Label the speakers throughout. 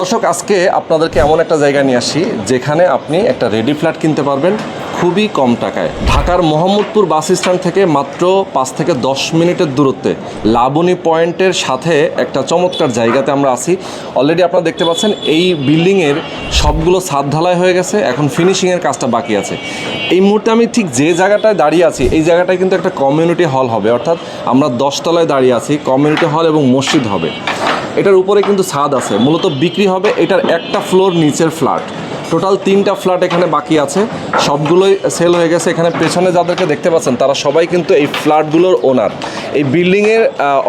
Speaker 1: দর্শক, আজকে আপনাদেরকে এমন একটা জায়গা নিয়ে আসি যেখানে আপনি একটা রেডি ফ্ল্যাট কিনতে পারবেন খুবই কম টাকায়। ঢাকার মোহাম্মদপুর বাস স্ট্যান্ড থেকে মাত্র ৫ থেকে ১০ মিনিটের দূরত্বে লাবণী পয়েন্টের সাথে একটা চমৎকার জায়গাতে আমরা আছি। অলরেডি আপনারা দেখতে পাচ্ছেন এই বিল্ডিংয়ের সবগুলো ছাদ ঢালাই হয়ে গেছে, এখন ফিনিশিংয়ের কাজটা বাকি আছে। এই মুহূর্তে আমি ঠিক যে জায়গাটায় দাঁড়িয়ে আছি এই জায়গাটায় কিন্তু একটা কমিউনিটি হল হবে, অর্থাৎ আমরা ১০ তলায় দাঁড়িয়ে আছি, কমিউনিটি হল এবং মসজিদ হবে। এটার উপরে কিন্তু ছাদ আছে, মূলত বিক্রি হবে এটার একটা ফ্লোর নিচের ফ্ল্যাট। টোটাল 3টা ফ্ল্যাট এখানে বাকি আছে, সবগুলোই সেল হয়ে গেছে। এখানে পেছনে যাদেরকে দেখতে পাচ্ছেন তারা সবাই কিন্তু এই ফ্ল্যাটগুলোর ওনার। এই বিল্ডিংয়ের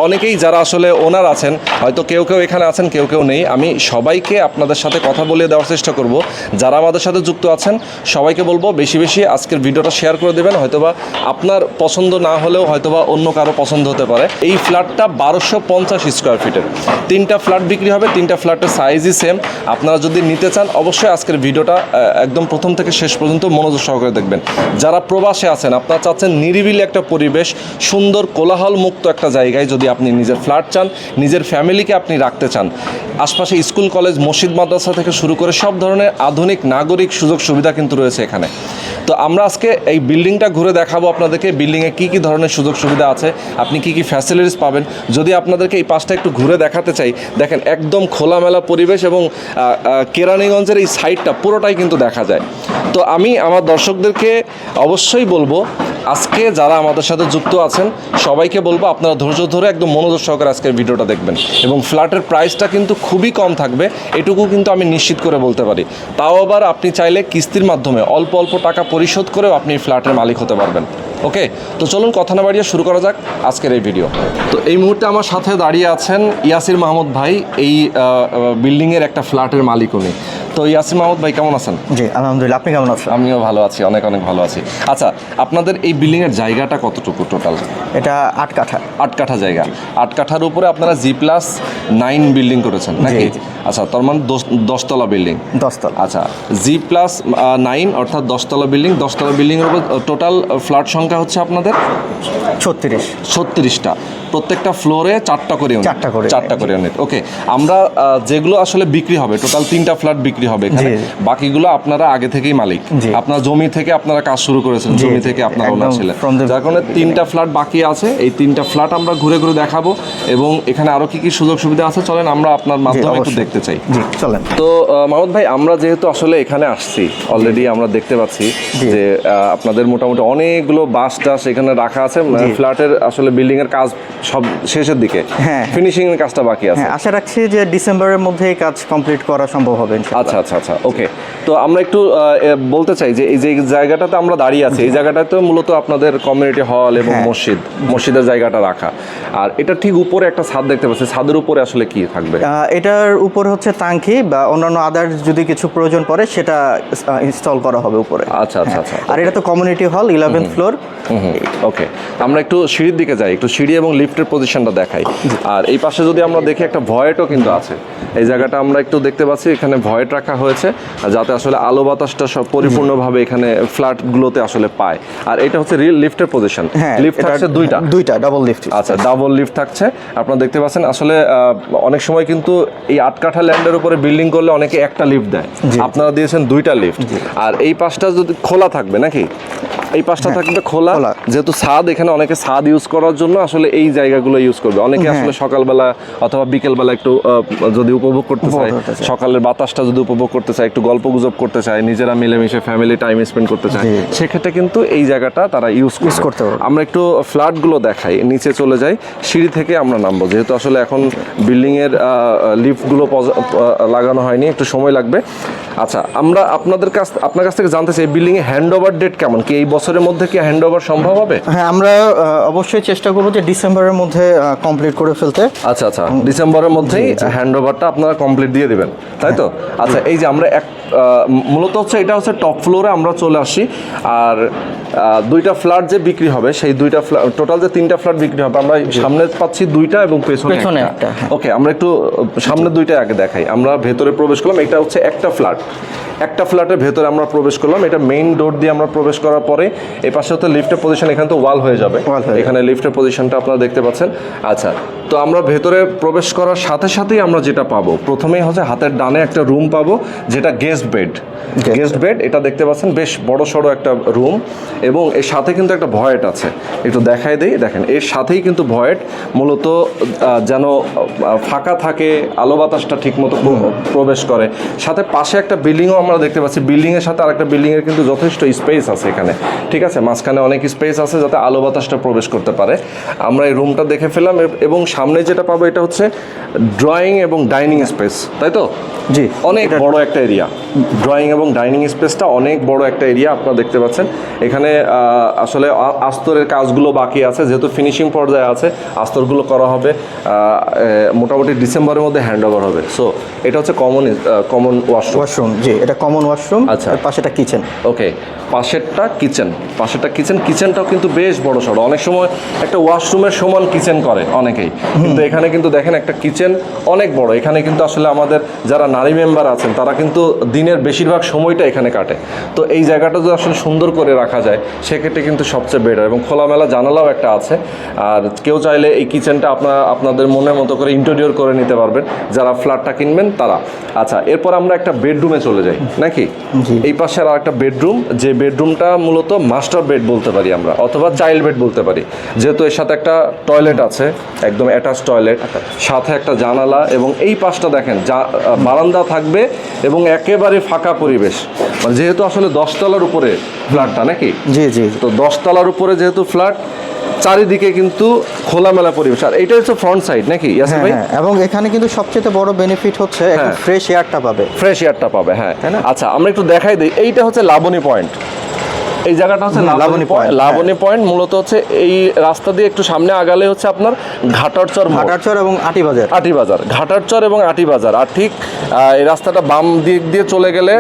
Speaker 1: অনেকেই যারা আসলে ওনার আছেন, হয়তো কেউ কেউ এখানে আছেন, কেউ কেউ নেই। আমি সবাইকে আপনাদের সাথে কথা বলে দেওয়ার চেষ্টা করব। যারা আমাদের সাথে যুক্ত আছেন সবাইকে বলবো বেশি বেশি আজকের ভিডিওটা শেয়ার করে দেবেন। হয়তোবা আপনার পছন্দ না হলেও হয়তোবা অন্য কারো পছন্দ হতে পারে। এই ফ্ল্যাটটা ১২৫০ স্কোয়ার ফিটের, 3টা ফ্ল্যাট বিক্রি হবে, 3টা ফ্ল্যাটের সাইজই সেম। আপনারা যদি নিতে চান অবশ্যই আজকের ভিডিওটা একদম প্রথম থেকে শেষ পর্যন্ত মনোযোগ সহকারে দেখবেন। যারা প্রবাসে আছেন, আপনারা চাচ্ছেন নিরিবিলি একটা পরিবেশ, সুন্দর কোলাহল মুক্ত একটা জায়গায় যদি আপনি নিজের ফ্ল্যাট চান, নিজের ফ্যামিলিকে আপনি রাখতে চান, আশপাশে স্কুল কলেজ মসজিদ মাদ্রাসা থেকে শুরু করে সব ধরনের আধুনিক নাগরিক সুযোগ সুবিধা কিন্তু রয়েছে এখানে। তো আমরা আজকে এই বিল্ডিংটা ঘুরে দেখাবো আপনাদেরকে, বিল্ডিংয়ে কী কী ধরনের সুযোগ সুবিধা আছে, আপনি কী কী ফ্যাসিলিটিস পাবেন। যদি আপনাদেরকে এই পাশটা একটু ঘুরে দেখাতে চাই, দেখেন একদম খোলামেলা পরিবেশ এবং কেরানীগঞ্জের এই সাইডটা পুরোটাই কিন্তু দেখা যায়। তো আমি আমার দর্শকদেরকে অবশ্যই বলবো, আজকে যারা আমাদের সাথে যুক্ত আছেন সবাইকে বলবো আপনারা ধৈর্য ধরে একদম মনোযোগ সহকারে আজকের ভিডিওটা দেখবেন। এবং ফ্ল্যাটের প্রাইসটা কিন্তু খুবই কম থাকবে, এটুকু কিন্তু আমি নিশ্চিত করে বলতে পারি। তাও আবার আপনি চাইলে কিস্তির মাধ্যমে অল্প অল্প টাকা পরিশোধ করেও আপনি ফ্ল্যাটের মালিক হতে পারবেন। ওকে, তো চলুন কথা না বাড়িয়ে শুরু করা যাক আজকের এই ভিডিও। তো এই মুহূর্তে আমার সাথে দাঁড়িয়ে আছেন ইয়াসির মাহমুদ ভাই, এই বিল্ডিংয়ের একটা ফ্ল্যাটের মালিক উনি। তো ইয়াসির মাহমুদ ভাই কেমন আছেন?
Speaker 2: জি আলহামদুলিল্লাহ, আপনি কেমন আছেন?
Speaker 1: আমিও ভালো আছি, অনেক অনেক ভালো আছি। আচ্ছা, আপনাদের এই বিল্ডিংয়ের জায়গাটা কতটুকু টোটাল?
Speaker 2: এটা 8 কাঠা।
Speaker 1: 8 কাঠা জায়গা। 8 কাঠার উপরে আপনারা G+9 বিল্ডিং করেছেন নাকি? আচ্ছা, তার মানে 10 তলা বিল্ডিং।
Speaker 2: 10 তলা।
Speaker 1: আচ্ছা, G+9 অর্থাৎ 10 তলা বিল্ডিং। 10 তলা বিল্ডিংয়ের উপর টোটাল ফ্ল্যাট সংখ্যা হচ্ছে আপনাদের 36টা। প্রত্যেকটা ফ্লোরে 4টা করে ইউনিট। ওকে, আমরা যেগুলো আসলে বিক্রি হবে, টোটাল 3টা ফ্ল্যাট বিক্রি হবে এখানে, বাকিগুলো আপনারা আগে থেকেই মালিক। আপনার জমি থেকে আপনারা কাজ শুরু করেছেন, জমি থেকে আপনারা ওনার ছিলেন, যার কারণে 3টা ফ্ল্যাট বাকি আছে। এই 3টা ফ্ল্যাট আমরা ঘুরে ঘুরে দেখাবো এবং এখানে আরো কি কি সুযোগ সুবিধা আছে চলেন আমরা আপনার মাধ্যমে একটু দেখতে চাই।
Speaker 2: চলেন।
Speaker 1: তো মাহমুদ ভাই, আমরা যেহেতু আসলে এখানে আসছি, অলরেডি আমরা দেখতে পাচ্ছি যে আপনাদের মোটামুটি অনেকগুলো বাস টাস এখানে রাখা আছে। ফ্ল্যাটের আসলে বিল্ডিং এর কাজ সব শেষের দিকে, ফিনিশিং এর কাজটা বাকি আছে।
Speaker 2: আশা রাখছি যে ডিসেম্বরের মধ্যে এই কাজ কমপ্লিট করা সম্ভব হবে ইনশাআল্লাহ।
Speaker 1: আচ্ছা, ওকে। তো আমরা একটু বলতে চাই যে এই যে জায়গাটাতে আমরা দাঁড়িয়ে আছি, এই জায়গাটাতে মূলত আপনাদের কমিউনিটি হল এবং মসজিদের জায়গাটা রাখা। আর এটা ঠিক উপরে একটা ছাদ দেখতে পাচ্ছি, ছাদের উপরে আসলে কি থাকবে?
Speaker 2: এটার উপর হচ্ছে টাঙ্কি বা অন্যান্য আদার যদি কিছু প্রয়োজন পড়ে সেটা ইনস্টল করা হবে উপরে।
Speaker 1: আচ্ছা।
Speaker 2: আর এটা তো কমিউনিটি হল, 11th ফ্লোর।
Speaker 1: ওকে, আমরা একটু সিঁড়ির দিকে যাই, একটু সিঁড়ি এবং লিফটের পজিশনটা দেখাই। আর এই পাশে যদি আমরা দেখি একটা ভয়েটও কিন্তু আছে। এই জায়গাটা আমরা একটু দেখতে পাচ্ছি, এখানে ভয়েট রাখা হয়েছে যাতে আসলে আলো বাতাসটা সব পরিপূর্ণভাবে এখানে ফ্ল্যাটগুলোতে আসলে পায়। আর এটা হচ্ছে রিয়েল লিফটের পজিশন। লিফট থাকছে দুইটা ডাবল লিফট। আচ্ছা, ডাবল লিফট থাকছে। আপনারা দেখতে পাচ্ছেন আসলে অনেক সময় কিন্তু এই 8 কাঠা ল্যান্ডের উপরে বিল্ডিং করলে অনেকে একটা লিফট দেয়, আপনারা দিয়েছেন 2টা লিফট। আর এই পাশটা যদি খোলা থাকবে নাকি? এই পাশটা থাকবে খোলা, যেহেতু ছাদ, এখানে অনেকে ছাদ ইউজ করার জন্য আসলে এই জায়গাগুলো ইউজ করবে। অনেকে আসলে সকালবেলা অথবা বিকেলবেলা একটু যদি উপভোগ করতে চায়, সকালের বাতাসটা যদি উপভোগ করতে চায়, একটু গল্প গুজব করতে চায়, নিজেরা মিলেমিশে ফ্যামিলি টাইম স্পেন্ড করতে চায়, সেক্ষেত্রে কিন্তু এই জায়গাটা তারা ইউজ করতে পারে। আমরা একটু ফ্ল্যাটগুলো দেখাই, নিচে চলে যাই, সিঁড়ি থেকে আমরা নামবো, যেহেতু আসলে এখন বিল্ডিংয়ের লিফটগুলো লাগানো হয়নি, একটু সময় লাগবে। আচ্ছা, আমরা আপনার কাছ থেকে জানতে চাই বিল্ডিংয়ে হ্যান্ড ওভার ডেট কেমন, কি এই বছরের মধ্যে কি হ্যান্ড ওভার সম্ভব হবে?
Speaker 2: হ্যাঁ, আমরা অবশ্যই চেষ্টা করবো যে ডিসেম্বরের মধ্যে কমপ্লিট করে ফেলতে।
Speaker 1: আচ্ছা, ডিসেম্বরের মধ্যেই হ্যান্ড ওভারটা আপনারা কমপ্লিট দিয়ে দিবেন, তাই তো? আচ্ছা, এই যে আমরা মূলত হচ্ছে এটা হচ্ছে টপ ফ্লোরে আমরা চলে আসি। আর 2টা ফ্ল্যাট যে বিক্রি হবে, সেই 2টা ফ্ল্যাট, টোটাল যে 3টা ফ্ল্যাট বিক্রি হবে, আমরা সামনে পাচ্ছি 2টা এবং পেছনে একটা। ওকে, আমরা একটু সামনে 2টা আগে দেখাই। আমরা ভেতরে প্রবেশ করলাম, এটা হচ্ছে একটা ফ্ল্যাট। একটা ফ্ল্যাটের ভেতরে আমরা প্রবেশ করলাম, এটা মেইন ডোর দিয়ে আমরা প্রবেশ করার পরে এই পাশে হচ্ছে লিফটের পজিশন, এখানে তো ওয়াল হয়ে যাবে, এখানে লিফটের পজিশনটা আপনারা দেখতে পাচ্ছেন। আচ্ছা, তো আমরা ভেতরে প্রবেশ করার সাথে সাথেই আমরা যেটা পাবো, প্রথমেই হচ্ছে হাতের ডানে একটা রুম পাবো, যেটা গেস্ট বেড। গেস্ট বেড এটা দেখতে পাচ্ছেন, বেশ বড় সড়ো একটা রুম, এবং এর সাথে কিন্তু একটা ভয়েট আছে, একটু দেখাই দেই। দেখেন এর সাথেই কিন্তু ভয়েট, মূলত যেন ফাঁকা থাকে, আলো বাতাসটা ঠিকমতো প্রবেশ করে। সাথে পাশে একটা বিল্ডিংও আমরা দেখতে পাচ্ছি, বিল্ডিংয়ের সাথে আরেকটা বিল্ডিংয়ের কিন্তু যথেষ্ট স্পেস আছে এখানে, ঠিক আছে, মাঝখানে অনেক স্পেস আছে যাতে আলো বাতাসটা প্রবেশ করতে পারে। আমরা এই রুমটা দেখে ফেললাম, এবং সামনে যেটা পাবো এটা হচ্ছে ড্রয়িং এবং ডাইনিং স্পেস, তাই তো?
Speaker 2: জি,
Speaker 1: অনেক বড় একটা এরিয়া, ড্রয়িং এবং ডাইনিং স্পেসটা অনেক বড় একটা এরিয়া আপনারা দেখতে পাচ্ছেন। এখানে আসলে আস্তরের কাজগুলো বাকি আছে, যেহেতু ফিনিশিং পর্যায়ে আছে, আস্তরগুলো করা হবে মোটামুটি ডিসেম্বরের মধ্যে হ্যান্ড ওভার হবে। সো এটা হচ্ছে কমন ওয়াশরুম।
Speaker 2: জি, এটা কমন ওয়াশরুম।
Speaker 1: আচ্ছা,
Speaker 2: আর পাশেটা কিচেন।
Speaker 1: ওকে, পাশেরটা কিচেন। কিচেনটাও কিন্তু বেশ বড় সড়ো, অনেক সময় একটা ওয়াশরুমের সমান কিচেন করে অনেকেই, কিন্তু এখানে কিন্তু দেখেন একটা কিচেন অনেক বড়। এখানে কিন্তু আসলে আমাদের যারা নারী মেম্বার আছেন তারা কিন্তু দিনের বেশিরভাগ সময়টা এখানে কাটে। তো এই জায়গাটা যদি আসলে সুন্দর করে রাখা যায় সেক্ষেত্রে কিন্তু সবচেয়ে বেটার, এবং খোলামেলা জানালাও একটা আছে। আর কেউ চাইলে এই কিচেনটা আপনাদের মনের মতো করে ইন্টেরিয়র করে নিতে পারবেন যারা ফ্ল্যাটটা কিনবেন তারা। আচ্ছা, এরপর আমরা একটা বেডরুমে চলে যাই নাকি? এই পাশে আর একটা বেডরুম, যে বেডরুমটা মূলত মাস্টার বেড বলতে পারি আমরা, অথবা চাইল্ড বেড বলতে পারি, যেহেতু এর সাথে একটা টয়লেট আছে, একদম অ্যাটাচ টয়লেট, সাথে একটা জানালা, এবং এই পাশটা দেখেন বারান্দা থাকবে এবং একেবারে ফাঁকা পরিবেশ, মানে যেহেতু আসলে 10 তলার উপরে ফ্ল্যাটটা নাকি?
Speaker 2: জি জি।
Speaker 1: তো 10 তলার উপরে যেহেতু ফ্ল্যাট, চারিদিকে কিন্তু খোলামেলা পরিবেশ। আর এইটা হচ্ছে ফ্রন্ট সাইড নাকি ইয়াসির ভাই?
Speaker 2: হ্যাঁ, এবং এখানে কিন্তু সবচেয়ে বড় বেনিফিট হচ্ছে একদম ফ্রেশ এয়ারটা পাবে।
Speaker 1: হ্যাঁ, আচ্ছা আমরা একটু দেখাই দিই। এইটা হচ্ছে লাবণী পয়েন্ট, এই জায়গাটা হচ্ছে লাবণী পয়েন্ট। মূলত হচ্ছে এই রাস্তা দিয়ে একটু সামনে আগালে হচ্ছে আপনার ঘাটারচর
Speaker 2: এবং আটিবাজার,
Speaker 1: ঘাটারচর এবং আটিবাজার। আর ঠিক এই রাস্তাটা বাম দিক দিয়ে চলে গেলে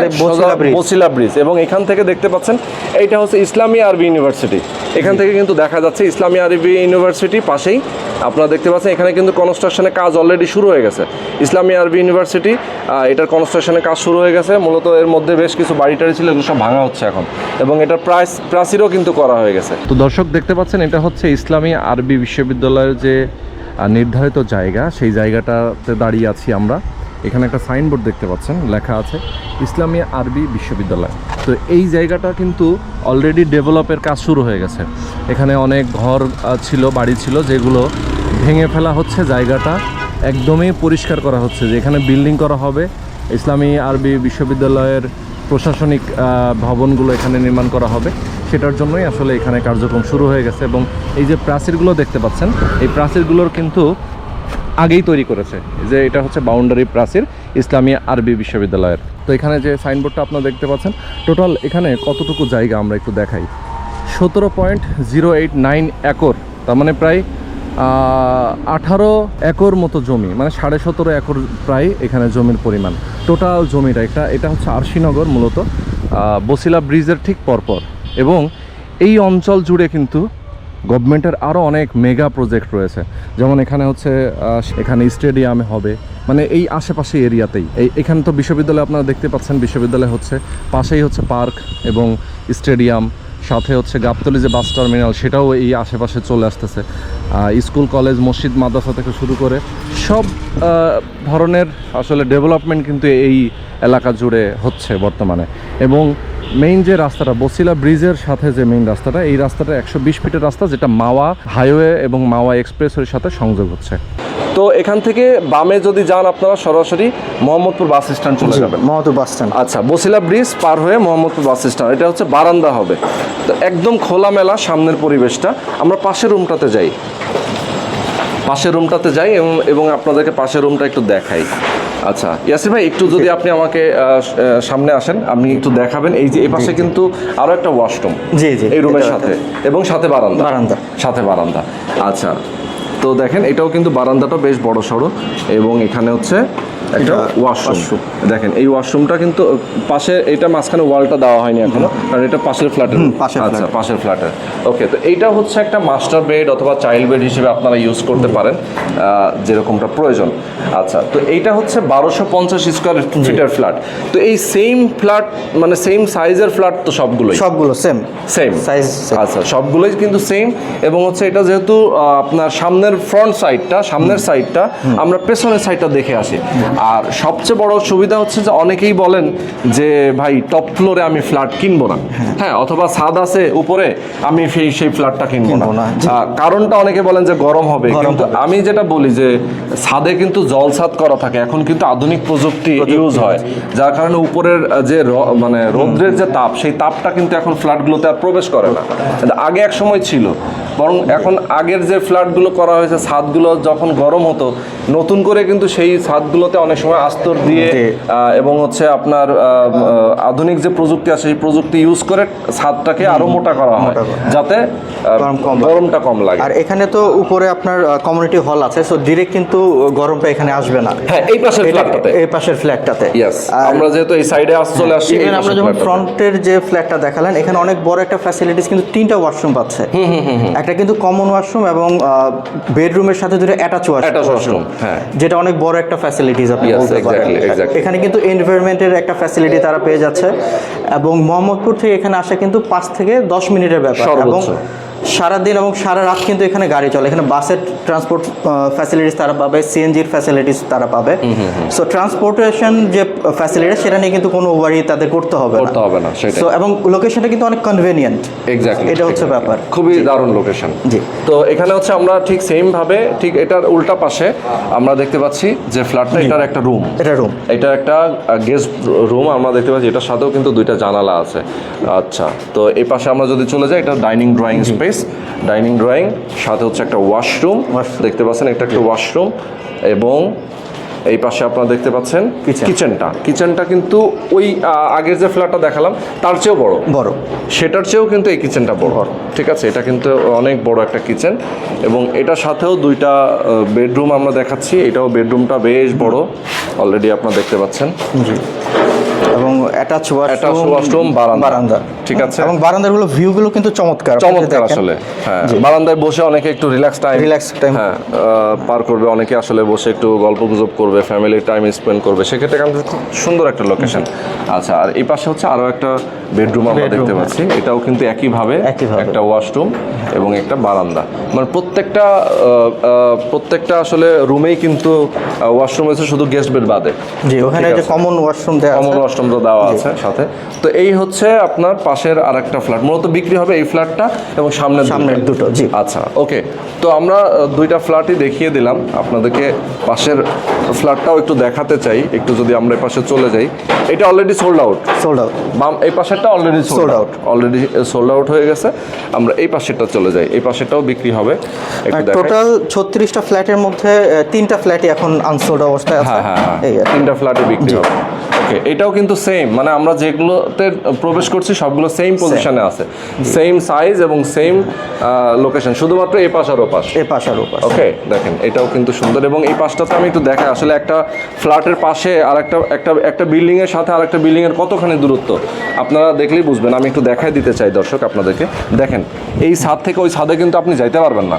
Speaker 1: বছিলা ব্রিজ, এবং এখান থেকে দেখতে পাচ্ছেন এইটা হচ্ছে ইসলামী আরবি ইউনিভার্সিটি। এখান থেকে কিন্তু দেখা যাচ্ছে ইসলামী আরবি ইউনিভার্সিটি পাশেই আপনারা দেখতে পাচ্ছেন। এখানে কিন্তু কনস্ট্রাকশনের কাজ অলরেডি শুরু হয়ে গেছে। ইসলামী আরবি ইউনিভার্সিটি এটার কনস্ট্রাকশনের কাজ শুরু হয়ে গেছে। মূলত এর মধ্যে বেশ কিছু বাড়ি টাড়ি ছিল, এগুলো সব ভাঙা হচ্ছে এখন, এবং এটার প্রাচীরও কিন্তু করা হয়ে গেছে। তো দর্শক দেখতে পাচ্ছেন এটা হচ্ছে ইসলামী আরবি বিশ্ববিদ্যালয়ের যে নির্ধারিত জায়গা, সেই জায়গাটাতে দাঁড়িয়ে আছি আমরা। এখানে একটা সাইনবোর্ড দেখতে পাচ্ছেন, লেখা আছে ইসলামী আরবি বিশ্ববিদ্যালয়। তো এই জায়গাটা কিন্তু অলরেডি ডেভেলপের কাজ শুরু হয়ে গেছে। এখানে অনেক ঘর ছিল, বাড়ি ছিল, যেগুলো ভেঙে ফেলা হচ্ছে, জায়গাটা একদমই পরিষ্কার করা হচ্ছে, যে এখানে বিল্ডিং করা হবে। ইসলামী আরবি বিশ্ববিদ্যালয়ের প্রশাসনিক ভবনগুলো এখানে নির্মাণ করা হবে, সেটার জন্যই আসলে এখানে কার্যক্রম শুরু হয়ে গেছে। এবং এই যে প্রাচীরগুলো দেখতে পাচ্ছেন, এই প্রাচীরগুলোর কিন্তু আগেই তৈরি করেছে, যে এটা হচ্ছে বাউন্ডারি প্রাচীর ইসলামী আরবি বিশ্ববিদ্যালয়ের। তো এখানে যে সাইনবোর্ডটা আপনারা দেখতে পাচ্ছেন, টোটাল এখানে কতটুকু জায়গা আমরা একটু দেখাই। 17.089 একর, তার মানে প্রায় 18 একর মতো জমি, মানে 17.5 একর প্রায় এখানে জমির পরিমাণ। টোটাল জমিটা এটা হচ্ছে আরশিনগর, মূলত বছিলা ব্রিজের ঠিক পরপর। এবং এই অঞ্চল জুড়ে কিন্তু গভর্নমেন্টের আরও অনেক মেগা প্রজেক্ট রয়েছে, যেমন এখানে হচ্ছে এখানে স্টেডিয়ামে হবে, মানে এই আশেপাশে এরিয়াতেই। এখানে তো বিশ্ববিদ্যালয় আপনারা দেখতে পাচ্ছেন, বিশ্ববিদ্যালয় হচ্ছে পাশেই হচ্ছে পার্ক এবং স্টেডিয়াম, সাথে হচ্ছে গাবতলী যে বাস টার্মিনাল সেটাও এই আশেপাশে চলে আসতেছে। স্কুল, কলেজ, মসজিদ, মাদ্রাসা থেকে শুরু করে সব ধরনের আসলে ডেভেলপমেন্ট কিন্তু এই এলাকা জুড়ে হচ্ছে বর্তমানে। এবং মেইন যে রাস্তাটা, বছিলা ব্রিজের সাথে যে মেইন রাস্তাটা, এই রাস্তাটা 120 ফিটের রাস্তা, যেটা মাওয়া হাইওয়ে এবং মাওয়া এক্সপ্রেসওয়ের সাথে সংযোগ হচ্ছে। তো এখান থেকে বামে যদি যান আপনারা সরাসরি মোহাম্মদপুর বাস স্ট্যান্ড চলে যাবেন।
Speaker 2: মোহাম্মদপুর বাস স্ট্যান্ড,
Speaker 1: আচ্ছা, বছিলা ব্রিজ পার হয়ে মোহাম্মদপুর বাস স্ট্যান্ড, এটা হচ্ছে বারান্দা হবে। তো একদম খোলামেলা সামনের পরিবেশটা। আমরা পাশের রুমটাতে যাই এবং আপনাদেরকে পাশের রুমটা একটু দেখাই। আচ্ছা ইয়াসির ভাই, একটু যদি আপনি আমাকে সামনে আসেন, আপনি একটু দেখাবেন। এই যে এই পাশে কিন্তু আরো একটা ওয়াশরুম,
Speaker 2: জি জি,
Speaker 1: এই রুমের সাথে, এবং সাথে বারান্দা। আচ্ছা, তো দেখেন এটাও কিন্তু বারান্দাটা বেশ বড় সড়ো, এবং এখানে হচ্ছে একটা ওয়াশরুম। দেখেন এই ওয়াশরুমটা কিন্তু পাশে, এটা মাঝখানে ওয়ালটা দেওয়া হয়নি এখনো, কারণ এটা পাশের ফ্ল্যাটের। আচ্ছা, পাশের ফ্ল্যাটের। ওকে, তো এইটা হচ্ছে একটা মাস্টার বেড অথবা চাইল্ড বেড হিসেবে আপনারা ইউজ করতে পারেন যেরকমটা প্রয়োজন। আচ্ছা, তো এইটা হচ্ছে 1250 স্কোয়ার ফিটের ফ্ল্যাট। তো এই সেম ফ্ল্যাট মানে সেম সাইজের ফ্ল্যাট তো সবগুলো সেম
Speaker 2: সাইজ।
Speaker 1: আচ্ছা, সবগুলোই কিন্তু সেম। এবং হচ্ছে এটা যেহেতু আপনার সামনের সামনের সাইডটা আমরা পেছনের সাইডটা দেখে আসি। আর সবচেয়ে বড় সুবিধা হচ্ছে যে অনেকেই বলেন যে ভাই টপ ফ্লোরে আমি ফ্ল্যাট কিনবো না, হ্যাঁ, অথবা ছাদ আছে উপরে, আমি সেই ফ্ল্যাটটা কিনবো না। কারণটা অনেকে বলেন যে গরম হবে, কিন্তু আমি যেটা বলি যে ছাদে কিন্তু জল ছাদ করা থাকে, এখন কিন্তু আধুনিক প্রযুক্তি ইউজ হয়, যার কারণে উপরের যে মানে রৌদ্রের যে তাপ, সেই তাপটা কিন্তু এখন ফ্ল্যাটগুলোতে আর প্রবেশ করে না। আগে এক সময় ছিল, বরং এখন আগের যে ফ্ল্যাটগুলো করা হয়েছে ছাদগুলো যখন গরম হতো, নতুন করে কিন্তু সেই ছাদগুলোতে অনেক সময় আস্তর দিয়ে এবং হচ্ছে আপনার আধুনিক যে প্রযুক্তি আছে সেই প্রযুক্তি ইউজ করে ছাদটাকে আরো মোটা করা হয়, যাতে গরমটা কম লাগে।
Speaker 2: আর এখানে তো উপরে আপনার কমিউনিটি হল আছে, সো ডিরেক্ট কিন্তু গরমটা এখানে আসবে না।
Speaker 1: হ্যাঁ, এই পাশের ফ্ল্যাটটাতে আমরা যেহেতু এই সাইডে চলে আসছি,
Speaker 2: আমরা যখন ফ্রন্টের যে ফ্ল্যাটটা দেখালেন, এখানে অনেক বড় একটা ফ্যাসিলিটিস কিন্তু 3টা ওয়াশরুম পাচ্ছে। একটা কিন্তু কমন ওয়াশরুম এবং বেডরুমের সাথে দুটো অ্যাটাচ ওয়াশরুম, হ্যাঁ, যেটা অনেক বড় একটা ফ্যাসিলিটিস আপনি বলতে পারেন। এখানে কিন্তু এনভায়রনমেন্টের একটা ফ্যাসিলিটি তারা পেয়ে যাচ্ছে, এবং মোহাম্মদপুর থেকে এখানে আসা কিন্তু 5 থেকে 10 মিনিটের ব্যাপার। এবং সারাদিন এবং সারা রাত কিন্তু এখানে গাড়ি চলে। এখানে বাসের ট্রান্সপোর্ট ফ্যাসিলিটিস তারা পাবে, সিএনজির ফ্যাসিলিটিস তারা পাবে। সো ট্রান্সপোর্টেশন যে ফ্যাসিলিটি, সেটা নিয়ে কিন্তু কোনো ওয়ারি তাদের করতে হবে না। সো এবং লোকেশনটা কিন্তু অনেক কনভেনিয়েন্ট।
Speaker 1: এক্স্যাক্টলি,
Speaker 2: এটা হচ্ছে ব্যাপার,
Speaker 1: খুবই দারুণ লোকেশন।
Speaker 2: জি।
Speaker 1: তো এখানে হচ্ছে আমরা ঠিক সেম ভাবে, ঠিক এটার উল্টা পাশে আমরা দেখতে পাচ্ছি যে ফ্ল্যাটটা, এটার একটা রুম, এটা একটা গেস্ট রুম আমরা দেখতে পাচ্ছি। এটার সাথেও কিন্তু 2টা জানালা আছে। আচ্ছা, তো এই পাশে আমরা যদি চলে যাই, এটা dining drawing space, dining drawing সাথে হচ্ছে একটা ওয়াশরুম দেখতে পাচ্ছেন, একটা ওয়াশরুম। এবং এই পাশে আপনারা দেখতে পাচ্ছেন কিচেনটা কিন্তু ওই আগের যে ফ্ল্যাটটা দেখালাম তার চেয়েও বড়, সেটার চেয়েও কিন্তু এই কিচেনটা বড়। ঠিক আছে, এটা কিন্তু অনেক বড় একটা কিচেন। এবং এটার সাথেও 2টা বেডরুম আমরা দেখাচ্ছি। এটাও বেডরুমটা বেশ বড়, অলরেডি আপনারা দেখতে পাচ্ছেন।
Speaker 2: এবং অ্যাটাচ
Speaker 1: ওয়াশরুম, বারান্দা। ঠিক আছে,
Speaker 2: এবং বারান্দাগুলো ভিউগুলো কিন্তু চমৎকার
Speaker 1: আসলে। হ্যাঁ, বারান্দায় বসে অনেকে একটু রিল্যাক্স টাইম হ্যাঁ পার করবে, অনেকে আসলে বসে একটু গল্পগুজব করবে, ফ্যামিলি টাইম স্পেন্ড করবে, সেক্ষেত্রে কিন্তু খুব সুন্দর একটা লোকেশন। আচ্ছা, আর এই পাশে হচ্ছে আরো একটা বেডরুম আমরা দেখতে পাচ্ছি। এটাও কিন্তু একইভাবে একটা ওয়াশরুম এবং একটা বারান্দা। মানে প্রত্যেকটা আসলে রুমেই কিন্তু ওয়াশরুম আছে, শুধু গেস্ট বেড বাদে।
Speaker 2: জি, ওখানে যে কমন ওয়াশরুম
Speaker 1: দেওয়া আছে সাথে। তো এই হচ্ছে আপনার পাশের আরেকটা ফ্ল্যাট, মূলত বিক্রি হবে এই ফ্ল্যাটটা এবং সামনের দুটো। জি, আচ্ছা, ওকে। তো আমরা 2টা ফ্ল্যাটই দেখিয়ে দিলাম আপনাদেরকে। পাশের ফ্ল্যাটটাও একটু দেখাতে চাই, একটু যদি আমরা এই পাশে চলে যাই। এটা অলরেডি সোল্ড আউট। এই পাশেরটা অলরেডি সোল্ড আউট হয়ে গেছে। আমরা এই পাশেরটা চলে যাই, এই পাশেরটাও বিক্রি হবে।
Speaker 2: টোটাল 36টা ফ্ল্যাটের মধ্যে 3টা ফ্ল্যাটই এখন আনসোল্ড অবস্থায় আছে।
Speaker 1: হ্যাঁ, 3টা ফ্ল্যাটে বিক্রি হবে। ওকে, এটাও কিন্তু সেম, মানে আমরা যেগুলোতে প্রবেশ করছি সবগুলো সেম পজিশনে আছে, সেম সাইজ এবং সেম লোকেশন, শুধুমাত্র এই পাশ আর ও পাশ। ওকে, দেখেন এটাও কিন্তু সুন্দর। এবং এই পাশটাতে আমি একটু দেখাই, আসলে একটা ফ্ল্যাটের পাশে আর একটা বিল্ডিং এর সাথে আরেকটা বিল্ডিং এর কতখানি দূরত্ব আপনারা দেখলেই বুঝবেন। আমি একটু দেখাই দিতে চাই দর্শক আপনাদেরকে। দেখেন, এই ছাদ থেকে ওই ছাদে কিন্তু আপনি যাইতে পারবেন না,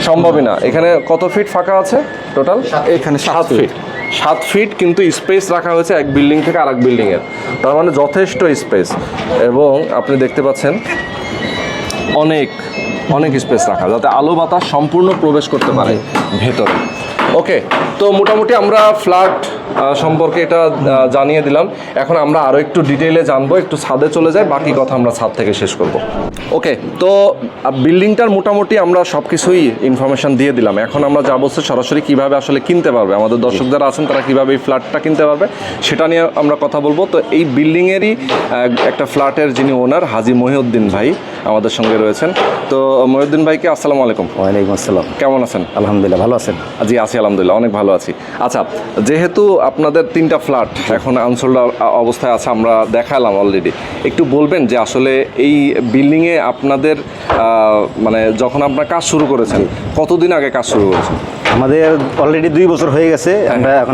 Speaker 1: সম্ভবই না। এখানে কত ফিট ফাঁকা আছে টোটাল? এখানে 7 ফিট কিন্তু স্পেস রাখা হয়েছে এক বিল্ডিং থেকে আরেক বিল্ডিং এর, তার মানে যথেষ্ট স্পেস। এবং আপনি দেখতে পাচ্ছেন অনেক স্পেস রাখা, যাতে আলো বাতাস সম্পূর্ণ প্রবেশ করতে পারে ভেতরে। ওকে, তো মোটামুটি আমরা ফ্ল্যাট সম্পর্কে এটা জানিয়ে দিলাম। এখন আমরা আরও একটু ডিটেইলে জানবো, একটু ছাদে চলে যাই, বাকি কথা আমরা ছাদ থেকে শেষ করব। ওকে, তো বিল্ডিংটার মোটামুটি আমরা সব কিছুই ইনফরমেশান দিয়ে দিলাম। এখন আমরা যা বলছি সরাসরি কীভাবে আসলে কিনতে পারবে, আমাদের দর্শক যারা আছেন তারা কীভাবে এই ফ্ল্যাটটা কিনতে পারবে সেটা নিয়ে আমরা কথা বলবো। তো এই বিল্ডিংয়েরই একটা ফ্ল্যাটের যিনি ওনার, হাজী মহিউদ্দিন ভাই আমাদের সঙ্গে রয়েছেন। তো মহিউদ্দিন ভাইকে আসসালামু আলাইকুম।
Speaker 3: ওয়ালাইকুম আসসালাম।
Speaker 1: কেমন আছেন?
Speaker 3: আলহামদুলিল্লাহ, ভালো আছেন?
Speaker 1: জি, আছি আলহামদুলিল্লাহ, অনেক ভালো আছি। আচ্ছা, যেহেতু আপনাদের 3টা ফ্ল্যাট এখন আনসোল্ড অবস্থায় আছে, আমরা দেখালাম অলরেডি, একটু বলবেন যে আসলে এই বিল্ডিংয়ে আপনাদের মানে যখন আপনারা কাজ শুরু করেছেন, কতদিন আগে কাজ শুরু করেছেন?
Speaker 3: আমাদের অলরেডি 2 বছর হয়ে গেছে,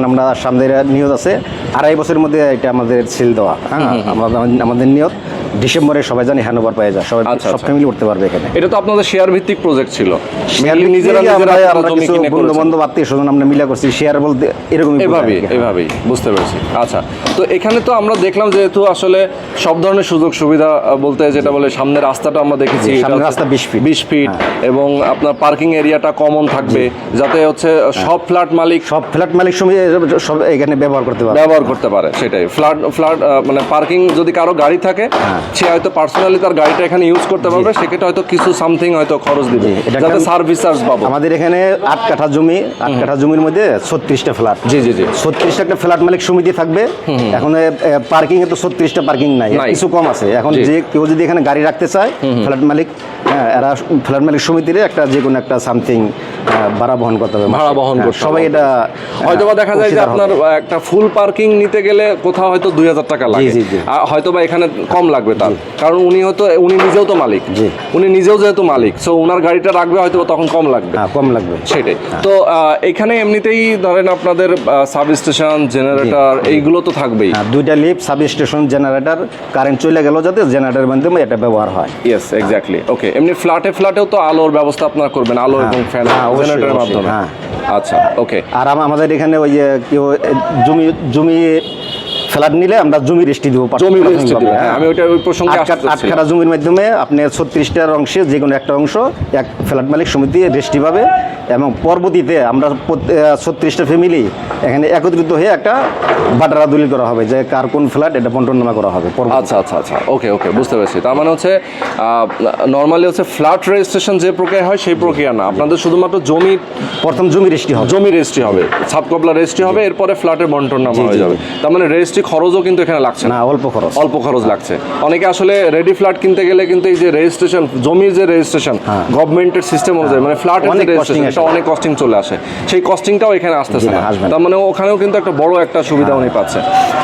Speaker 3: আমরা সামনে নিয়ত আছে 2.5 বছরের মধ্যে এটা আমাদের সেল দেওয়া। হ্যাঁ, আমাদের নিয়ত ডিসেম্বরে সবাই জানি হ্যান্ডওভার পেয়ে যায়, সবাই সব ফ্যামিলি উঠতে পারবে এখানে।
Speaker 1: এটা তো আপনাদের শেয়ার ভিত্তিক প্রজেক্ট ছিল,
Speaker 3: বন্ধু বান্ধব আত্মীয় স্বজন আমরা মিলা করছি, শেয়ার বলতে এরকম
Speaker 1: এভাবেই বুঝতে পেরেছি। আচ্ছা, তো এখানে তো আমরা দেখলাম যেহেতু আসলে সব ধরনের সুযোগ সুবিধা বলতে যেটা বলে সামনে রাস্তাটা আমরা দেখেছি,
Speaker 3: সামনের রাস্তা 20
Speaker 1: ফিট এবং আপনার পার্কিং এরিয়াটা কমন থাকবে যাতে হচ্ছে সব ফ্ল্যাট মালিক
Speaker 3: সব এখানে ব্যবহার করতে পারে।
Speaker 1: সেটাই ফ্ল্যাট মানে পার্কিং যদি কারো গাড়ি থাকে সে হয়তো পার্সোনালি তার গাড়িটা এখানে ইউজ করতে পারবে, সেক্ষেত্রে হয়তো কিছু সামথিং হয়তো খরচ দিবে যাতে সার্ভিস চার্জ পাবো।
Speaker 3: আমাদের এখানে 8 কাঠা জমির মধ্যে 36টা ফ্ল্যাট।
Speaker 1: জি
Speaker 3: 36টা একটা ফ্ল্যাট মালিক সমিতি থাকবে। এখন পার্কিং এ তো 36টা পার্কিং নাই, কিছু কম আছে। এখন যে কেউ যদি এখানে গাড়ি রাখতে চায় ফ্ল্যাট মালিক, এরা ফ্ল্যাট মালিক সমিতির একটা যে কোনো একটা সামথিং ভাড়া বহন করতে হবে, সবাই এটা
Speaker 1: হয়তো বা দেখা যায় যে আপনার একটা ফুল পার্কিং নিতে গেলে কোথাও হয়তো 2000 টাকা লাগে, হয়তো বা এখানে কম লাগবে তার, কারণ উনি নিজেও তো মালিক, উনি নিজেও যেহেতু মালিক, সো ওনার গাড়িটা রাখবে হয়তো তখন কম লাগবে সেটাই। তো এখানে এমনিতেই ধরেন আপনাদের সাব স্টেশন, জেনারেটর এইগুলো তো থাকবেই,
Speaker 3: 2টা lift, sub station, generator, current চলে গেল যাতে জেনারেটরের মাধ্যমে এটা ব্যবহার হয়।
Speaker 1: Yes, exactly. ওকে, এমনি ফ্ল্যাটেও তো আলোর ব্যবস্থা আপনারা করবেন, আলো এবং ফ্যান জেনারেটরের মাধ্যমে। আচ্ছা, ওকে।
Speaker 3: আর আমাদের এখানে ওই যে কেউ জমি ফ্ল্যাট নিলে আমরা জমি রেজিস্ট্রি দেবো,
Speaker 1: আমি ওই প্রসঙ্গে
Speaker 3: 8 কাঠা জমির মাধ্যমে আপনি 36টার অংশে যে কোনো একটা অংশ এক ফ্ল্যাট মালিক সমিতি রেজিস্ট্রি পাবে, এবং পরবর্তীতে আমরা 36টা ফ্যামিলি এখানে একত্রিত হয়ে একটা বাটারা দলিল করা হবে যে কার কোন ফ্ল্যাট, এটা বন্টনামা করা হবে।
Speaker 1: আচ্ছা, ওকে, বুঝতে পেরেছি। তার মানে হচ্ছে নর্মালি হচ্ছে ফ্ল্যাট রেজিস্ট্রেশন যে প্রক্রিয়া হয় সেই প্রক্রিয়া না, আপনাদের শুধুমাত্র
Speaker 3: প্রথম জমি রেজিস্ট্রি হবে,
Speaker 1: সাবকবলা রেজিস্ট্রি হবে, এরপরে ফ্ল্যাটের বন্টনামা হয়ে যাবে। তার মানে রেজিস্ট্রি খরচও কিন্তু এখানে লাগছে না, অল্প খরচ লাগছে। অনেকে আসলে রেডি ফ্ল্যাট কিনতে গেলে কিন্তু এই যে রেজিস্ট্রেশন, জমির যে রেজিস্ট্রেশন গভর্নমেন্টের সিস্টেম অনুযায়ী, মানে ফ্ল্যাটের যে রেজিস্ট্রেশন, এটা অনেক কস্টিং চলে আসে, সেই কস্টিংটাও এখানে আসতেছে না। তার মানে ওখানেও কিন্তু একটা বড় একটা সুবিধা উনি পাচ্ছে।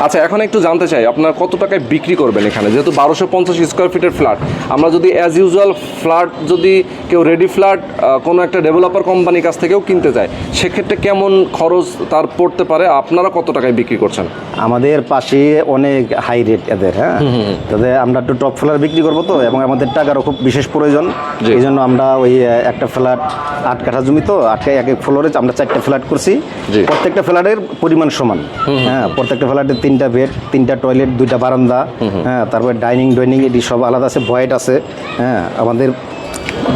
Speaker 1: আচ্ছা, এখন একটু জানতে চাই আপনার কত টাকায় বিক্রি করবেন এখানে, যেহেতু 1250 স্কোয়ার ফিটের ফ্ল্যাট, আমরা যদি অ্যাজ ইউজুয়াল ফ্ল্যাট যদি কেউ রেডি ফ্ল্যাট কোনো একটা ডেভেলপার কোম্পানির কাছ থেকেও কিনতে যায়, সেক্ষেত্রে কেমন খরচ তার পড়তে পারে, আপনারা কত টাকায় বিক্রি করছেন?
Speaker 3: আমাদের পাশে অনেক হাই রেট এদের, তাদের আমরা একটু টপ ফ্ল্যাট বিক্রি করবো তো, এবং আমাদের টাকারও খুব বিশেষ প্রয়োজন, এই জন্য আমরা ওই একটা ফ্ল্যাট 8 কাঠা জমি তো, এক ফ্লোরে আমরা 4টা ফ্ল্যাট করছি, প্রত্যেকটা ফ্ল্যাটের পরিমাণ সমান। প্রত্যেকটা ফ্ল্যাটের 3টা বেড, 3টা টয়লেট, 2টা বারান্দা, তারপরে ডাইনিং এটি সব আলাদা আছে, ভয়েড আছে। আমাদের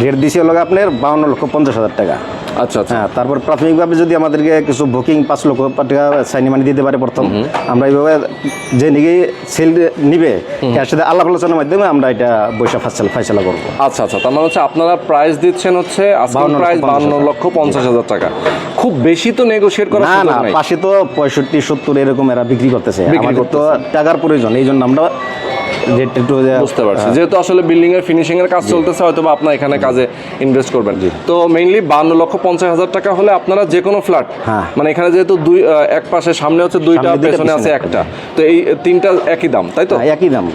Speaker 3: রেট দিয়েছে হলো আপনার 52,50,000 টাকা।
Speaker 1: আচ্ছা,
Speaker 3: তারপর প্রাথমিকভাবে যদি আমাদেরকে কিছু বুকিং 5 লক্ষ টাকা সাইনি মানি দিতে পারে প্রথম, আমরা এইভাবে যে নিয়ে সেল নিবে এর সাথে আলাপ আলোচনার মাধ্যমে আমরা এটা বৈশা ফাইসালা করবো।
Speaker 1: আচ্ছা, তার মানে হচ্ছে আপনারা প্রাইস দিচ্ছেন হচ্ছে প্রাইস 52,50,000 টাকা। খুব বেশি তো নেগোশিয়েট করা
Speaker 3: না, পাশে তো 65-70 এরকম এরা বিক্রি করতেছে, আমাদের তো টাকার প্রয়োজন, এই জন্য আমরা
Speaker 1: বুঝতে পারছি। যেহেতু আসলে বিল্ডিং এর ফিনিশিং এর কাজ চলতেছে, হয়তো বা আপনার এখানে কাজে ইনভেস্ট করবেন, তো মেইনলি 52,50,000 টাকা হলে আপনারা যে কোনো ফ্ল্যাট, মানে এখানে যেহেতু এক পাশে সামনে হচ্ছে 2টা, পেছনে আছে একটা, তো এই 3টা একই দাম, তাই তো?
Speaker 3: একই দাম।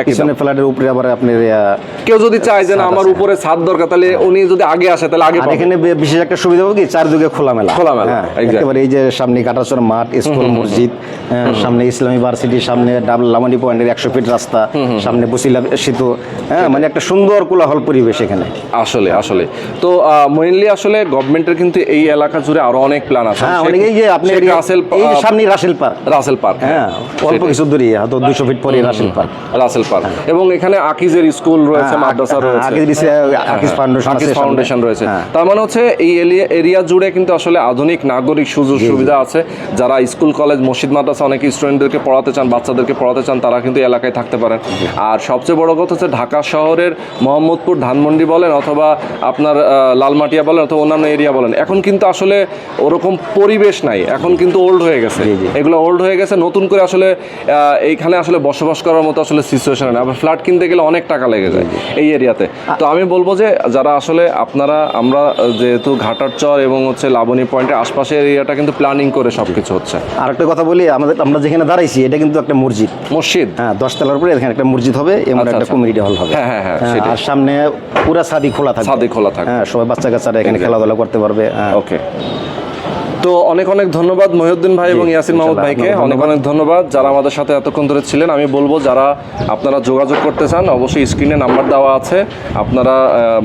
Speaker 3: পিছনে ফ্ল্যাটের উপরে আবার আপনি
Speaker 1: কেউ যদি চায় যে না আমার উপরে ছাদ দরকার, তাহলে উনি যদি আগে আসে তাহলে আগে পাবে।
Speaker 3: এখানে বিশেষ একটা সুবিধা হবে কি, চারদিকে খোলামেলা, একেবারে এই যে সামনে কাটাচর মাঠ, স্কুল, মসজিদ, সামনে ইসলামী ভার্সিটি, সামনে ডাবল লামানি পয়েন্টের 100 ফিট রাস্তা, সামনে বসিলা সেতু, মানে একটা সুন্দর কোলাহল পরিবেশ এখানে।
Speaker 1: আসলে তো মেইনলি আসলে গভর্নমেন্টের কিন্তু এই এলাকা জুড়ে আরো অনেক প্ল্যান আছে।
Speaker 3: এই যে আপনি এই সামনে রাসেল পার্ক, অল্প কিছু দূরে, হয়তো 200 ফিট পরে রাসেল পার্ক, এবং এখানে আকিজের স্কুল রয়েছে, মাদ্রাসা রয়েছে, আকিজ ফাউন্ডেশন রয়েছে। তার মানে হচ্ছে এই এরিয়া জুড়ে কিন্তু আসলে আধুনিক নাগরিক সুযোগ সুবিধা আছে। যারা স্কুল, কলেজ, মসজিদ, মাদ্রাসা অনেক স্টুডেন্টদেরকে পড়াতে চান, বাচ্চাদেরকে পড়াতে চান, তারা কিন্তু এলাকায় থাকতে পারেন। আর সবচেয়ে বড় কথা হচ্ছে ঢাকা শহরের মোহাম্মদপুর, ধানমন্ডি বলেন, অথবা আপনার লালমাটিয়া বলেন, অথবা অন্যান্য এরিয়া বলেন, এখন কিন্তু আসলে ওরকম পরিবেশ নাই, এখন কিন্তু ওল্ড হয়ে গেছে, এগুলো ওল্ড হয়ে গেছে। নতুন করে আসলে এইখানে আসলে বসবাস করার মতো আসলে সিচুয়েশন নেই। আবার ফ্ল্যাট কিনতে গেলে অনেক টাকা লেগে যায় এই এরিয়াতে। তো আমি বলবো যে যারা আসলে আমরা যেহেতু ঘাটারচর এবং হচ্ছে লাবণী পয়েন্টের আশপাশের এরিয়াটা কিন্তু প্ল্যানিং করে সবকিছু হচ্ছে। আর একটা কথা বলি, আমরা যেখানে দাঁড়াইছি এটা কিন্তু একটা মসজিদ, 10 তলার উপরে এখানে একটা মসজিদ হবে এবং একটা কমিউনিটি হল হবে। আর সামনে পুরা ছাদি খোলা থাকবে, সবাই বাচ্চা কাচ্চারা এখানে খেলাধুলা করতে পারবে।
Speaker 1: ওকে, তো অনেক অনেক ধন্যবাদ মহিউদ্দিন ভাই এবং ইয়াসিন মাহমুদ
Speaker 3: ইনশাআল্লাহ,
Speaker 1: ভাইকে,
Speaker 3: আপনাকেও
Speaker 1: অনেক অনেক ধন্যবাদ যারা আমাদের সাথে এতক্ষণ ধরে ছিলেন। আমি বলবো যারা আপনারা যোগাযোগ করতে চান অবশ্যই স্ক্রিনে নাম্বার দেওয়া আছে, আপনারা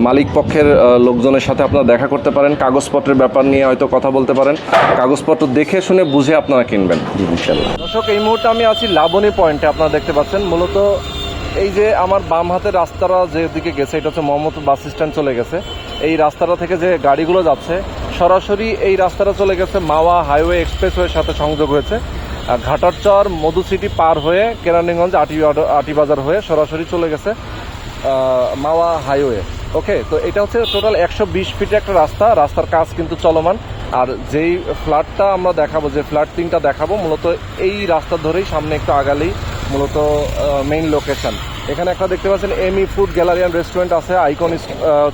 Speaker 1: মালিক পক্ষের লোকজনের সাথে আপনারা দেখা করতে পারেন, কাগজপত্রের ব্যাপার নিয়ে হয়তো কথা বলতে পারেন, কাগজপত্র দেখে শুনে বুঝে আপনারা কিনবেন।
Speaker 3: ইনশাআল্লাহ।
Speaker 1: দর্শক, এই মুহূর্তে আমি আছি লাবণী পয়েন্টে, আপনারা দেখতে পাচ্ছেন মূলত এই যে আমার বাম হাতের রাস্তাটা যেদিকে গেছে এটা হচ্ছে মোহাম্মদপুর বাস স্ট্যান্ড চলে গেছে। এই রাস্তাটা থেকে যে গাড়িগুলো যাচ্ছে সরাসরি এই রাস্তাটা চলে গেছে মাওয়া হাইওয়ে এক্সপ্রেসওয়ের সাথে সংযোগ হয়েছে। ঘাটারচর মধু সিটি পার হয়ে কেরানীগঞ্জ আটিবাজার হয়ে সরাসরি চলে গেছে মাওয়া হাইওয়ে। ওকে, তো এটা হচ্ছে টোটাল 120 ফিটের একটা রাস্তা, রাস্তার কাজ কিন্তু চলমান। আর যেই ফ্ল্যাটটা আমরা দেখাবো, যে ফ্ল্যাট 3টা দেখাবো, মূলত এই রাস্তা ধরেই সামনে একটু আগালেই মূলত মেইন লোকেশন। এখানে একটা দেখতে পাচ্ছেন এমি ফুড গ্যালারি অ্যান্ড রেস্টুরেন্ট আছে, আইকন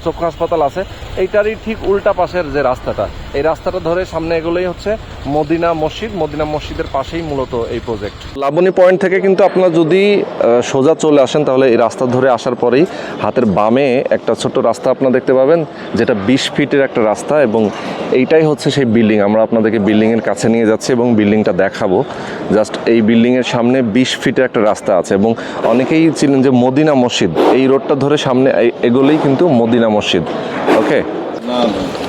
Speaker 1: চক্ষু হাসপাতাল আছে। এইটারই ঠিক উল্টা পাশের যে রাস্তাটা, এই রাস্তাটা ধরে সামনে এগুলোই হচ্ছে মদিনা মসজিদ। মদিনা মসজিদের পাশেই মূলত এই প্রজেক্ট। লাবণী পয়েন্ট থেকে কিন্তু আপনারা যদি সোজা চলে আসেন তাহলে এই রাস্তা ধরে আসার পরেই হাতের বামে একটা ছোট্ট রাস্তা আপনারা দেখতে পাবেন, যেটা 20 ফিটের একটা রাস্তা, এবং এইটাই হচ্ছে সেই বিল্ডিং। আমরা আপনাদেরকে বিল্ডিংয়ের কাছে নিয়ে যাচ্ছি এবং বিল্ডিংটা দেখাবো। জাস্ট এই বিল্ডিংয়ের সামনে 20 ফিটের একটা রাস্তা আছে, এবং অনেকেই ছিলেন যে মদিনা মসজিদ, এই রোডটা ধরে সামনে এগোলেই কিন্তু মদিনা মসজিদ। ওকে,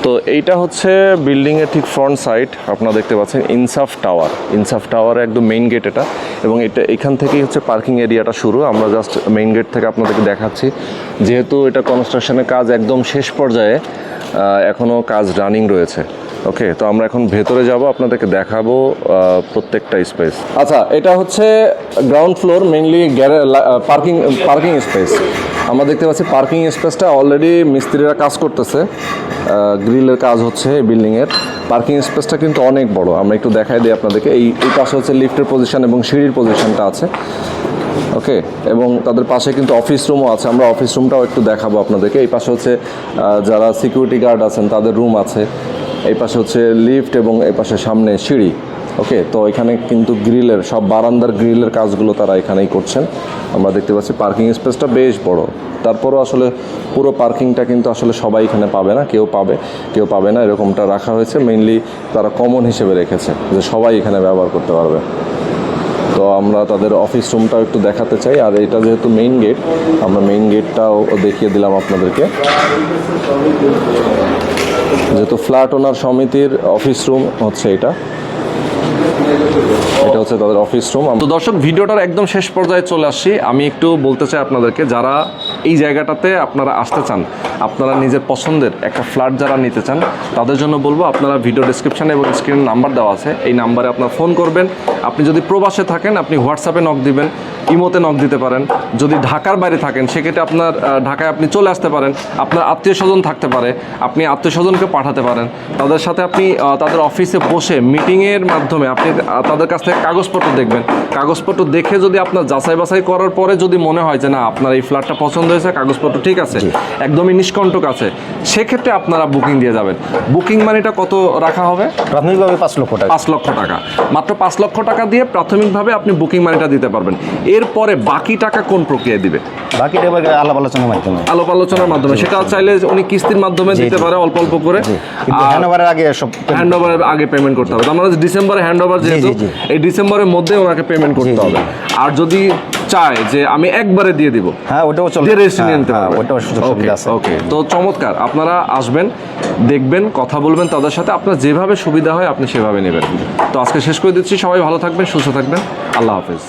Speaker 1: তো এইটা হচ্ছে বিল্ডিংয়ের ঠিক ফ্রন্ট সাইড, আপনারা দেখতে পাচ্ছেন ইনসাফ টাওয়ার। ইনসাফ টাওয়ার একদম মেইন গেট এটা, এবং এটা এখান থেকেই হচ্ছে পার্কিং এরিয়াটা শুরু। আমরা জাস্ট মেইন গেট থেকে আপনাদেরকে দেখাচ্ছি, যেহেতু এটা কনস্ট্রাকশনের কাজ একদম শেষ পর্যায়ে, এখনও কাজ রানিং রয়েছে। ওকে, তো আমরা এখন ভেতরে যাব, আপনাদেরকে দেখাবো প্রত্যেকটা স্পেস। আচ্ছা, এটা হচ্ছে ground floor, mainly parking space. আমরা দেখতে পাচ্ছি পার্কিং স্পেসটা অলরেডি মিস্ত্রিরা কাজ করতেছে, গ্রিলের কাজ হচ্ছে বিল্ডিংয়ের। পার্কিং স্পেসটা কিন্তু অনেক বড়, আমরা একটু দেখাই দিই আপনাদেরকে। এই পাশে হচ্ছে লিফটের পজিশন এবং সিঁড়ির পজিশনটা আছে। ওকে, এবং তাদের পাশে কিন্তু অফিস রুমও আছে, আমরা অফিস রুমটাও একটু দেখাবো আপনাদেরকে। এই পাশে হচ্ছে যারা সিকিউরিটি গার্ড আছেন তাদের রুম আছে, এই পাশে হচ্ছে লিফট, এবং এই পাশে সামনে সিঁড়ি। ওকে, তো এখানে কিন্তু গ্রিলের সব বারান্দার গ্রিলের কাজগুলো তারা এখানেই করছেন। আমরা দেখতে পাচ্ছি পার্কিং স্পেসটা বেশ বড়, তারপরও আসলে পুরো পার্কিংটা কিন্তু আসলে সবাই এখানে পাবে না, কেউ পাবে না, এরকমটা রাখা হয়েছে। মেইনলি তারা কমন হিসেবে রেখেছে যে সবাই এখানে ব্যবহার করতে পারবে। তো আমরা তাদের অফিস রুমটাও একটু দেখাতে চাই। আর এটা যেহেতু মেইন গেট, আমরা মেইন গেটটাও দেখিয়ে দিলাম আপনাদেরকে। যেহেতু ফ্ল্যাট ওনার সমিতির অফিস রুম হচ্ছে এটা হচ্ছে তাদের অফিস রুম। তো দর্শক, ভিডিওটার একদম শেষ পর্যায়ে চলে আসছি। আমি একটু বলতে চাই আপনাদেরকে, যারা এই জায়গাটাতে আপনারা আসতে চান, আপনারা নিজের পছন্দের একটা ফ্ল্যাট যারা নিতে চান, তাদের জন্য বলবো আপনারা ভিডিও ডেসক্রিপশানে এবং স্ক্রিনে নাম্বার দেওয়া আছে, এই নাম্বারে আপনারা ফোন করবেন। আপনি যদি প্রবাসে থাকেন আপনি হোয়াটসঅ্যাপে নক দিবেন, ইমোতে নক দিতে পারেন। যদি ঢাকার বাইরে থাকেন সেক্ষেত্রে আপনার ঢাকায় আপনি চলে আসতে পারেন, আপনার আত্মীয় স্বজন থাকতে পারে, আপনি আত্মীয় স্বজনকে পাঠাতে পারেন। তাদের সাথে আপনি তাদের অফিসে বসে মিটিংয়ের মাধ্যমে আপনি তাদের কাছ থেকে কাগজপত্র দেখবেন। কাগজপত্র দেখে যদি আপনার যাচাই বাছাই করার পরে যদি মনে হয় যে না আপনার এই ফ্ল্যাটটা পছন্দ হয়েছে, কাগজপত্র ঠিক আছে, একদমই নিষ্কণ্টক আছে, সেক্ষেত্রে আপনারা বুকিং দিয়ে যাবেন। বুকিং মানিটা কত রাখা হবে?
Speaker 3: প্রাথমিকভাবে 5 লক্ষ টাকা।
Speaker 1: 5 লক্ষ টাকা, মাত্র 5 লক্ষ টাকা দিয়ে প্রাথমিকভাবে আপনি বুকিং মানিটা দিতে পারবেন। এরপরে বাকি টাকা কোন প্রক্রিয়ায় দিবে?
Speaker 3: বাকিটা এবার আলাপ আলোচনার মাধ্যমে।
Speaker 1: আলাপ আলোচনার মাধ্যমে, সেটা চাইলে উনি কিস্তির মাধ্যমে দিতে পারে অল্প অল্প করে।
Speaker 3: হ্যান্ডওভারের আগে
Speaker 1: হ্যান্ডওভারের আগে পেমেন্ট করতে হবে। আমরা ডিসেম্বরে হ্যান্ডওভার, যেহেতু এই ডিসেম্বরের মধ্যে ওনাকে পেমেন্ট করতে হবে। আর যদি চায় যে আমি একবারে দিয়ে দিব,
Speaker 3: হ্যাঁ ওটাও চলবে,
Speaker 1: রেজিস্ট্রি নিতে পারবে,
Speaker 3: ওটাও সুবিধা আছে।
Speaker 1: ওকে, তো চমৎকার। আপনারা আসবেন, দেখবেন, কথা বলবেন তাদের সাথে, আপনার যেভাবে সুবিধা হয় আপনি সেভাবে নেবেন। তো আজকে শেষ করে দিচ্ছি। সবাই ভালো থাকবেন, সুস্থ থাকবেন, আল্লাহ হাফেজ।